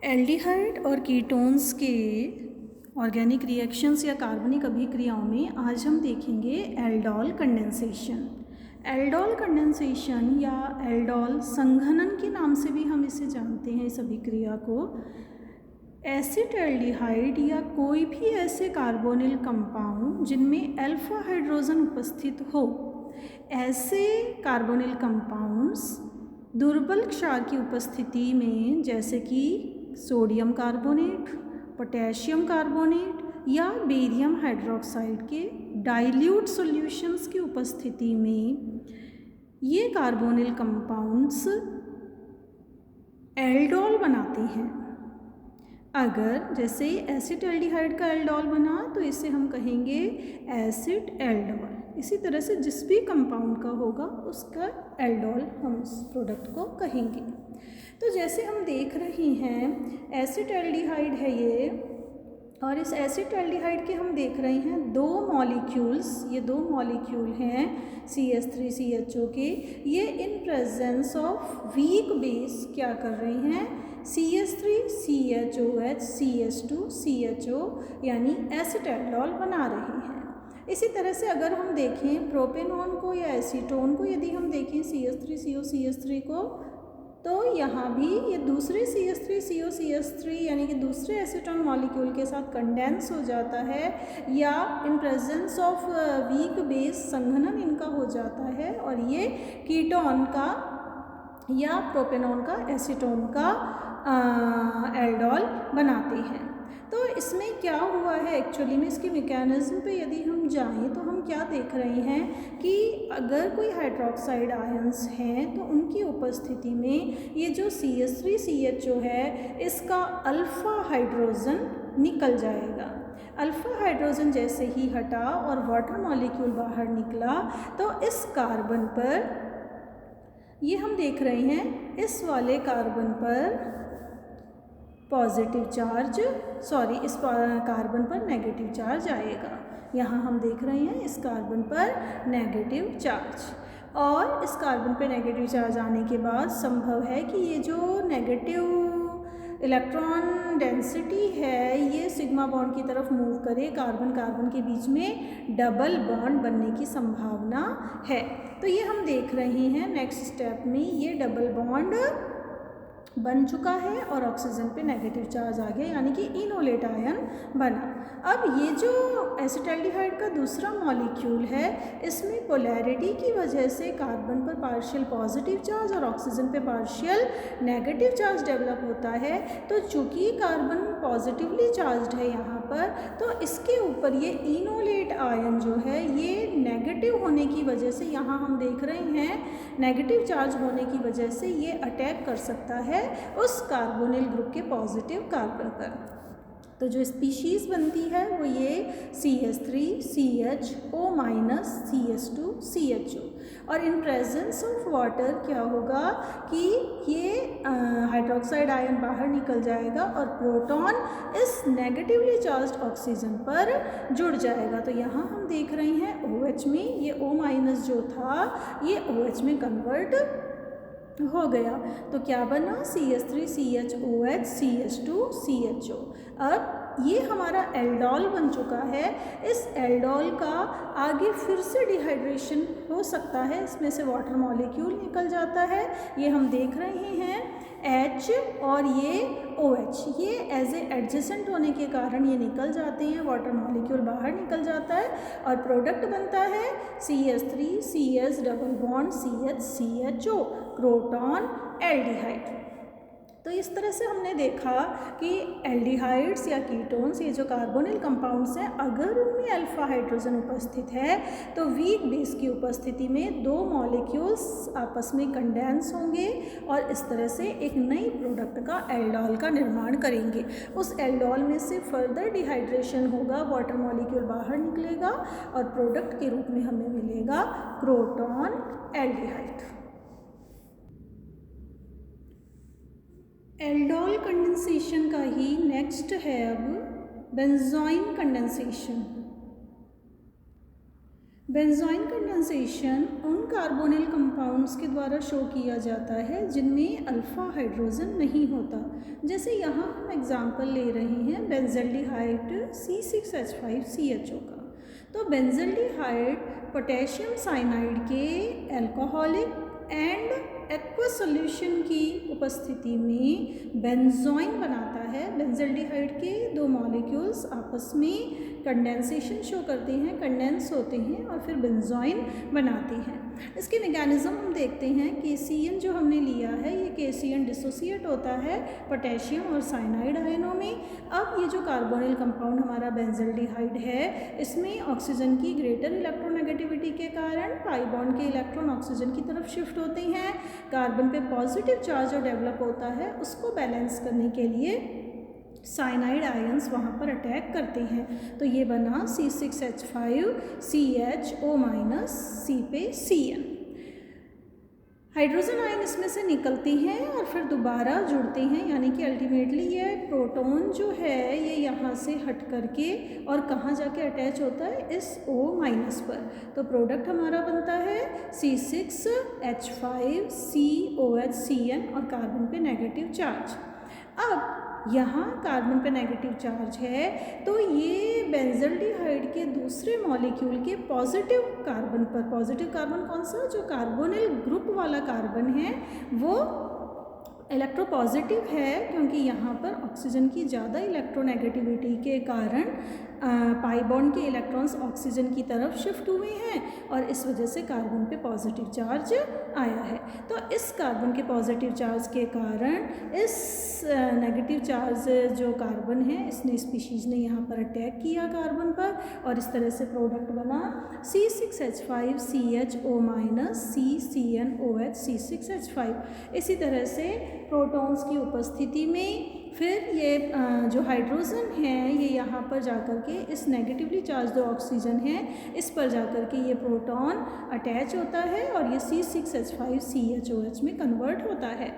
Aldehyde और ketones के organic reactions या कार्बनिक अभिक्रियाओं में आज हम देखेंगे एल्डोल कंडेंसेशन। एल्डोल कंडेंसेशन या एल्डोल संघनन के नाम से भी हम इसे जानते हैं। इस अभिक्रिया को एसिड एल्डिहाइड या कोई भी ऐसे कार्बोनिल कंपाउंड जिनमें अल्फा हाइड्रोजन उपस्थित हो, ऐसे कार्बोनिल कंपाउंड्स दुर्बल क्षार की उपस्थिति में, जैसे कि सोडियम कार्बोनेट, पोटेशियम कार्बोनेट या बेरियम हाइड्रोक्साइड के डाइल्यूट सॉल्यूशंस की उपस्थिति में, ये कार्बोनिल कंपाउंड्स एल्डोल बनाते हैं। अगर जैसे एसिड एल्डिहाइड का एल्डोल बना तो इसे हम कहेंगे एसिड एल्डोल। इसी तरह से जिस भी कंपाउंड का होगा उसका एल्डोल हम उस प्रोडक्ट को कहेंगे। तो जैसे हम देख रहे हैं एसिड एल्डिहाइड है ये, और इस एसिड एल्डिहाइड के हम देख रहे हैं दो मॉलिक्यूल्स, ये दो मॉलिक्यूल हैं CH3CHO के। ये in presence of weak base क्या कर रहे हैं, CH3CHOH CH2CHO यानी एसिड एल्डोल बना रहे हैं। इसी तरह से अगर हम देखें प्रोपेनॉन को या एसीटोन को, यदि हम देखें CH3CO CH3 को, तो यहाँ भी ये दूसरे CH3CO CH3 यानी कि दूसरे एसीटोन मॉलिक्यूल के साथ कंडेंस हो जाता है, या in presence of weak base संघनन इनका हो जाता है, और ये कीटोन का या प्रोपेनॉन का एसीटोन का एल्डोल बनाते हैं। तो इसमें क्या हुआ है एक्चुअली में, इसके मैकेनिज्म पे यदि हम जाएं तो हम क्या देख रहे हैं कि अगर कोई हाइड्रोक्साइड आयंस हैं तो उनकी उपस्थिति में ये जो CH3CHO है इसका अल्फ़ा हाइड्रोजन निकल जाएगा। अल्फ़ा हाइड्रोजन जैसे ही हटा और वाटर मॉलिक्यूल बाहर निकला तो इस कार्बन पर, ये हम देख रहे हैं इस वाले कार्बन पर पॉजिटिव चार्ज, इस कार्बन पर नेगेटिव चार्ज आएगा। यहाँ हम देख रहे हैं इस कार्बन पर नेगेटिव चार्ज, और इस कार्बन पर नेगेटिव चार्ज आने के बाद संभव है कि ये जो नेगेटिव इलेक्ट्रॉन डेंसिटी है ये सिग्मा बॉन्ड की तरफ मूव करे, कार्बन कार्बन के बीच में डबल बॉन्ड बनने की संभावना है। तो ये हम देख रहे हैं नेक्स्ट स्टेप में ये डबल बॉन्ड बन चुका है और ऑक्सीजन पे नेगेटिव चार्ज आ गया, यानी कि इनोलेट आयन बना। अब ये जो एसिटाल्डिहाइड का दूसरा मॉलिक्यूल है इसमें पोलैरिटी की वजह से कार्बन पर पार्शियल पॉजिटिव चार्ज और ऑक्सीजन पे पार्शियल नेगेटिव चार्ज डेवलप होता है। तो चूँकि कार्बन पॉजिटिवली चार्ज्ड है यहाँ पर, तो इसके ऊपर ये इनोलेट आयन जो है ये नेगेटिव होने की वजह से, यहाँ हम देख रहे हैं नेगेटिव चार्ज होने की वजह से ये अटैक कर सकता है उस कार्बोनिल ग्रुप के पॉजिटिव कार्बन पर। तो जो स्पीशीज़ बनती है वो ये CH3CHO CH2CHO, और इन प्रेजेंस ऑफ वाटर क्या होगा कि ये हाइड्रोक्साइड आयन बाहर निकल जाएगा और प्रोटॉन इस नेगेटिवली चार्ज्ड ऑक्सीजन पर जुड़ जाएगा। तो यहाँ हम देख रहे हैं OH में ये O- जो था ये OH में कन्वर्ट हो गया। तो क्या बना, CH3CHOH CH2CHO। अब ये हमारा एल्डोल बन चुका है। इस एल्डोल का आगे फिर से डिहाइड्रेशन हो सकता है, इसमें से वाटर मॉलिक्यूल निकल जाता है, ये हम देख रहे हैं H और ये OH, ये एज ए एडजेसेंट होने के कारण ये निकल जाते हैं, वाटर मॉलिक्यूल बाहर निकल जाता है और प्रोडक्ट बनता है CH3CH double bond CH croton aldehyde. तो इस तरह से हमने देखा कि एल्डिहाइड्स या कीटोन्स, ये जो कार्बोनिल कंपाउंड्स हैं, अगर उनमें अल्फा हाइड्रोजन उपस्थित है तो वीक बेस की उपस्थिति में दो मॉलिक्यूल्स आपस में कंडेंस होंगे और इस तरह से एक नई प्रोडक्ट का एल्डोल का निर्माण करेंगे। उस एल्डोल में से फर्दर डिहाइड्रेशन होगा, वाटर मॉलिक्यूल बाहर निकलेगा और प्रोडक्ट के रूप में हमें मिलेगा क्रोटॉन एल्डिहाइड। एल्डोल कंडेंसेशन का ही नेक्स्ट है अब बेंजोइन कंडेंसेशन। बेंजोइन कंडेंसेशन उन कार्बोनिल कंपाउंड्स के द्वारा शो किया जाता है जिनमें अल्फा हाइड्रोजन नहीं होता। जैसे यहाँ हम एग्जांपल ले रहे हैं बेंजल्डिहाइड C6H5CHO का। तो बेंजल्डिहाइड पोटेशियम साइनाइड के अल्कोहलिक एंड एक्वस सॉल्यूशन की उपस्थिति में बेंजोइन बनाता है। बेंजल्डिहाइड के दो मॉलिक्यूल्स आपस में कंडेंसेशन शो करते हैं, कंडेंस होते हैं और फिर बेंजोइन बनाते हैं। इसके मैकेनिज्म हम देखते हैं। KCN जो हमने लिया है ये KCN डिसोसिएट होता है पोटेशियम और साइनाइड आयनों में। अब ये जो कार्बोनिल कंपाउंड हमारा बेंजल्डिहाइड है इसमें ऑक्सीजन की ग्रेटर इलेक्ट्रोनेगेटिविटी के कारण पाई बॉन्ड के इलेक्ट्रॉन ऑक्सीजन की तरफ शिफ्ट होते हैं। कार्बन पे पॉजिटिव चार्ज जो डेवलप होता है उसको बैलेंस करने के लिए साइनाइड आयंस वहाँ पर अटैक करते हैं। तो ये बना C6H5CHO- C पे Cn। हाइड्रोजन आयन इसमें से निकलते हैं और फिर दोबारा जुड़ते हैं, यानी कि अल्टीमेटली ये प्रोटॉन जो है ये यहाँ से हट करके और कहाँ जाके अटैच होता है इस O- पर। तो प्रोडक्ट हमारा बनता है C6H5COHCn और कार्बन पे नेगेटिव चार्ज। अब यहाँ कार्बन पे नेगेटिव चार्ज है तो ये बेंजल्डिहाइड के दूसरे मॉलिक्यूल के पॉजिटिव कार्बन पर, पॉजिटिव कार्बन कौन सा, जो कार्बोनिल ग्रुप वाला कार्बन है वो इलेक्ट्रोपॉजिटिव है, क्योंकि यहाँ पर ऑक्सीजन की ज़्यादा इलेक्ट्रोनेगेटिविटी के कारण पाई बॉन्ड के इलेक्ट्रॉन्स ऑक्सीजन की तरफ शिफ्ट हुए हैं और इस वजह से कार्बन पे पॉजिटिव चार्ज आया है। तो इस कार्बन के पॉजिटिव चार्ज के कारण इस नेगेटिव चार्ज जो कार्बन है इसने स्पीशीज़ ने यहाँ पर अटैक किया कार्बन पर और इस तरह से प्रोडक्ट बना C6H5CHO- CCNOH C6H5। इसी तरह से प्रोटॉन्स की उपस्थिति में फिर ये जो हाइड्रोजन है ये यहाँ पर जाकर के इस नेगेटिवली चार्ज जो ऑक्सीजन है इस पर जाकर के ये प्रोटॉन अटैच होता है और ये C6H5CHOH में कन्वर्ट होता है।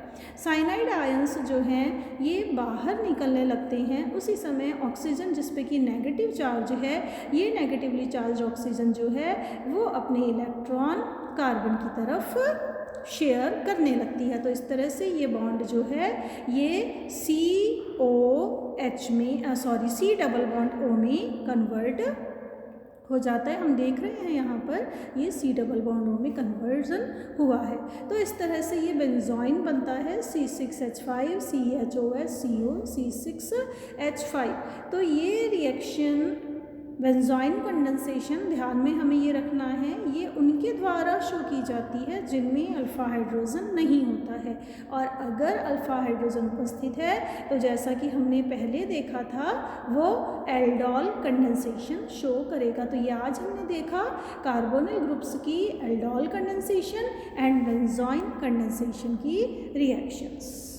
साइनाइड आयंस जो हैं ये बाहर निकलने लगते हैं। उसी समय ऑक्सीजन जिस पे कि नेगेटिव चार्ज है ये नेगेटिवली चार्ज ऑक्सीजन जो है वो अपने इलेक्ट्रॉन कार्बन की तरफ शेयर करने लगती है। तो इस तरह से ये बॉन्ड जो है ये COH में C डबल बॉन्ड O में कन्वर्ट हो जाता है। हम देख रहे हैं यहाँ पर ये C डबल बॉन्ड O में कन्वर्जन हुआ है। तो इस तरह से ये बेंजोइन बनता है C6H5CHOH C6H5। तो ये रिएक्शन बेंजोइन कंडेंसेशन ध्यान में हमें ये रखना है ये उनके द्वारा शो की जाती है जिनमें अल्फ़ा हाइड्रोजन नहीं होता है, और अगर अल्फ़ा हाइड्रोजन उपस्थित है तो जैसा कि हमने पहले देखा था वो एल्डोल कंडेंसेशन शो करेगा। तो ये आज हमने देखा कार्बोनिल ग्रुप्स की aldol condensation and benzoin condensation की रिएक्शंस।